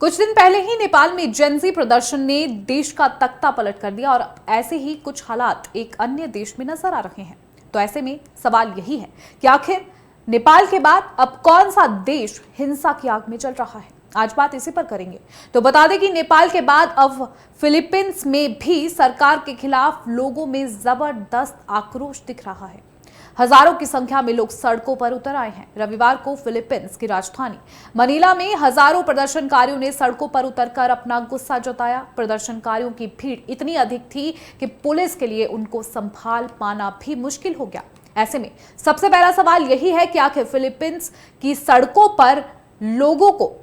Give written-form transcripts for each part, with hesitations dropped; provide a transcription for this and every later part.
कुछ दिन पहले ही नेपाल में जेनजी प्रदर्शन ने देश का तख्ता पलट कर दिया और ऐसे ही कुछ हालात एक अन्य देश में नजर आ रहे हैं। तो ऐसे में सवाल यही है कि आखिर नेपाल के बाद अब कौन सा देश हिंसा की आग में जल रहा है। आज बात इसी पर करेंगे। तो बता दें कि नेपाल के बाद अब फिलीपींस में भी सरकार के खिलाफ लोगों में जबरदस्त आक्रोश दिख रहा है। हजारों की संख्या में लोग सड़कों पर उतर आए हैं। रविवार को फिलीपींस की राजधानी मनीला में हजारों प्रदर्शनकारियों ने सड़कों पर उतरकर अपना गुस्सा जताया। प्रदर्शनकारियों की भीड़ इतनी अधिक थी कि पुलिस के लिए उनको संभाल पाना भी मुश्किल हो गया। ऐसे में सबसे पहला सवाल यही है कि आखिर फिलीपींस की सड़कों पर लोगों को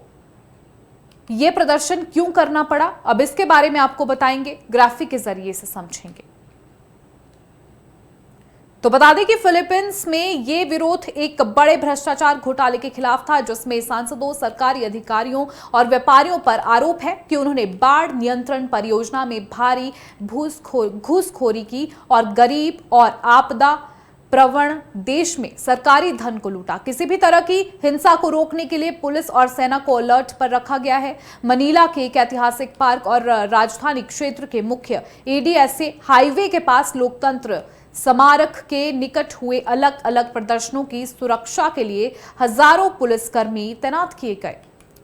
यह प्रदर्शन क्यों करना पड़ा। अब इसके बारे में आपको बताएंगे, ग्राफिक के जरिए से समझेंगे। तो बता दें कि फिलीपींस में ये विरोध एक बड़े भ्रष्टाचार घोटाले के खिलाफ था, जिसमें सांसदों, सरकारी अधिकारियों और व्यापारियों पर आरोप है कि उन्होंने बाढ़ नियंत्रण परियोजना में भारी घूसखोरी की और गरीब और आपदा प्रवण देश में सरकारी धन को लूटा। किसी भी तरह की हिंसा को रोकने के लिए पुलिस और सेना को अलर्ट पर रखा गया है। मनीला के एक ऐतिहासिक पार्क और राजधानी क्षेत्र के मुख्य एडीएसए हाईवे के पास लोकतंत्र स्मारक के निकट हुए अलग अलग प्रदर्शनों की सुरक्षा के लिए हजारों पुलिसकर्मी तैनात किए गए।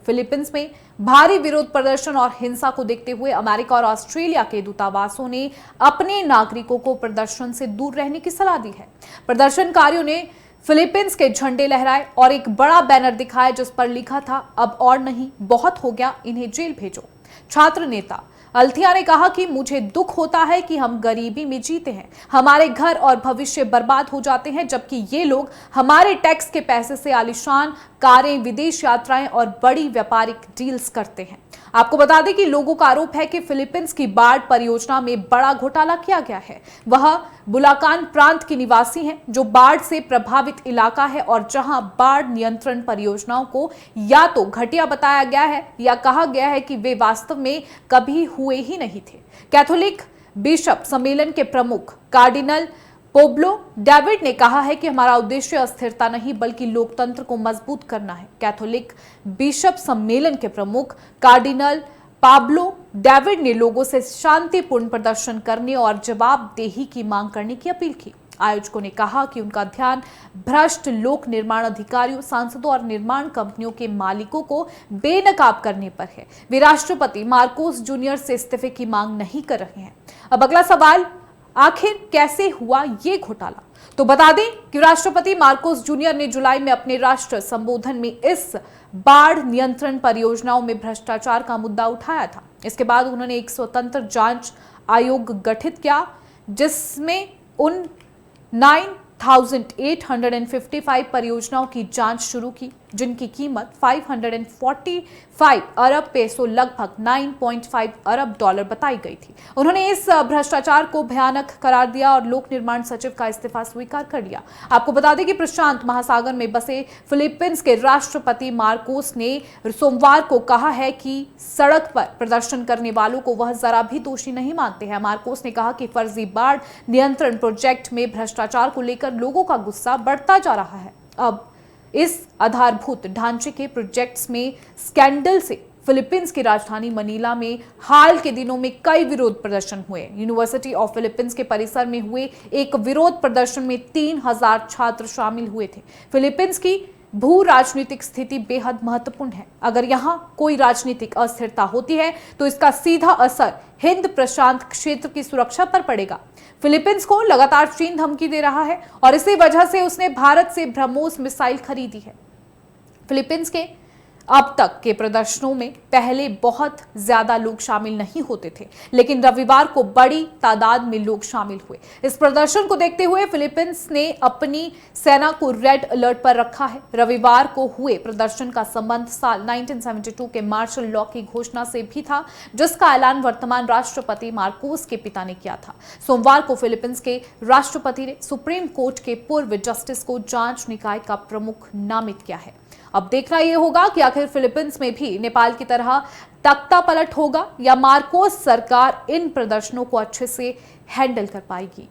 फिलीपींस में भारी विरोध प्रदर्शन और हिंसा को देखते हुए अमेरिका और ऑस्ट्रेलिया के दूतावासों ने अपने नागरिकों को प्रदर्शन से दूर रहने की सलाह दी है। प्रदर्शनकारियों ने फिलीपींस के झंडे लहराए और एक बड़ा बैनर दिखाया जिस पर लिखा था, अब और नहीं, बहुत हो गया, इन्हें जेल भेजो। छात्र नेता अल्थिया ने कहा कि मुझे दुख होता है कि हम गरीबी में जीते हैं, हमारे घर और भविष्य बर्बाद हो जाते हैं, जबकि ये लोग हमारे टैक्स के पैसे से आलीशान कारें, विदेश यात्राएं और बड़ी व्यापारिक डील्स करते हैं। आपको बता दें कि लोगों का आरोप है कि फिलीपींस की बाढ़ परियोजना में बड़ा घोटाला किया गया है। वह बुलाकान प्रांत की निवासी हैं, जो बाढ़ से प्रभावित इलाका है और जहां बाढ़ नियंत्रण परियोजनाओं को या तो घटिया बताया गया है या कहा गया है कि वे वास्तव में कभी हुए ही नहीं थे। कैथोलिक बिशप सम्मेलन के प्रमुख कार्डिनल पोब्लो डेविड ने कहा है कि हमारा उद्देश्य अस्थिरता नहीं बल्कि लोकतंत्र को मजबूत करना है। कैथोलिक बिशप सम्मेलन के प्रमुख कार्डिनल पाब्लो डेविड ने लोगों से शांतिपूर्ण प्रदर्शन करने और जवाबदेही की मांग करने की अपील की। आयोजकों ने कहा कि उनका ध्यान भ्रष्ट लोक निर्माण अधिकारियों, सांसदों और निर्माण कंपनियों के मालिकों को बेनकाब करने पर है। वे राष्ट्रपति मार्कोस जूनियर से इस्तीफे की मांग नहीं कर रहे हैं। अब अगला सवाल, आखिर कैसे हुआ ये घोटाला। तो बता दें कि राष्ट्रपति मार्कोस जूनियर ने जुलाई में अपने राष्ट्र संबोधन में इस बाढ़ नियंत्रण परियोजनाओं में भ्रष्टाचार का मुद्दा उठाया था। इसके बाद उन्होंने एक स्वतंत्र जांच आयोग गठित किया, जिसमें उन 9,855 परियोजनाओं की जांच शुरू की, जिनकी कीमत 545 अरब पेसो, लगभग 9.5 अरब डॉलर बताई गई थी। उन्होंने इस भ्रष्टाचार को भयानक करार दिया और लोक निर्माण सचिव का इस्तीफा स्वीकार कर लिया। आपको बता दें कि प्रशांत महासागर में बसे फिलीपींस के राष्ट्रपति मार्कोस ने सोमवार को कहा है कि सड़क पर प्रदर्शन करने वालों को वह जरा भी दोषी नहीं मानते हैं। मार्कोस ने कहा कि फर्जी बाढ़ नियंत्रण प्रोजेक्ट में भ्रष्टाचार को लेकर लोगों का गुस्सा बढ़ता जा रहा है। अब इस आधारभूत ढांचे के प्रोजेक्ट्स में स्कैंडल से फिलीपींस की राजधानी मनीला में हाल के दिनों में कई विरोध प्रदर्शन हुए। यूनिवर्सिटी ऑफ फिलीपींस के परिसर में हुए एक विरोध प्रदर्शन में 3,000 छात्र शामिल हुए थे। फिलीपींस की भू राजनीतिक स्थिति बेहद महत्वपूर्ण है। अगर यहाँ कोई राजनीतिक अस्थिरता होती है तो इसका सीधा असर हिंद प्रशांत क्षेत्र की सुरक्षा पर पड़ेगा। फिलीपींस को लगातार चीन धमकी दे रहा है और इसी वजह से उसने भारत से ब्रह्मोस मिसाइल खरीदी है। फिलीपींस के अब तक के प्रदर्शनों में पहले बहुत ज्यादा लोग शामिल नहीं होते थे, लेकिन रविवार को बड़ी तादाद में लोग शामिल हुए। इस प्रदर्शन को देखते हुए फिलीपींस ने अपनी सेना को रेड अलर्ट पर रखा है। रविवार को हुए प्रदर्शन का संबंध साल 1972 के मार्शल लॉ की घोषणा से भी था, जिसका ऐलान वर्तमान राष्ट्रपति मार्कोस के पिता ने किया था। सोमवार को फिलीपींस के राष्ट्रपति ने सुप्रीम कोर्ट के पूर्व जस्टिस को जांच निकाय का प्रमुख नामित किया है। अब देखना यह होगा कि आखिर फिलीपींस में भी नेपाल की तरह तख्ता पलट होगा या मार्कोस सरकार इन प्रदर्शनों को अच्छे से हैंडल कर पाएगी।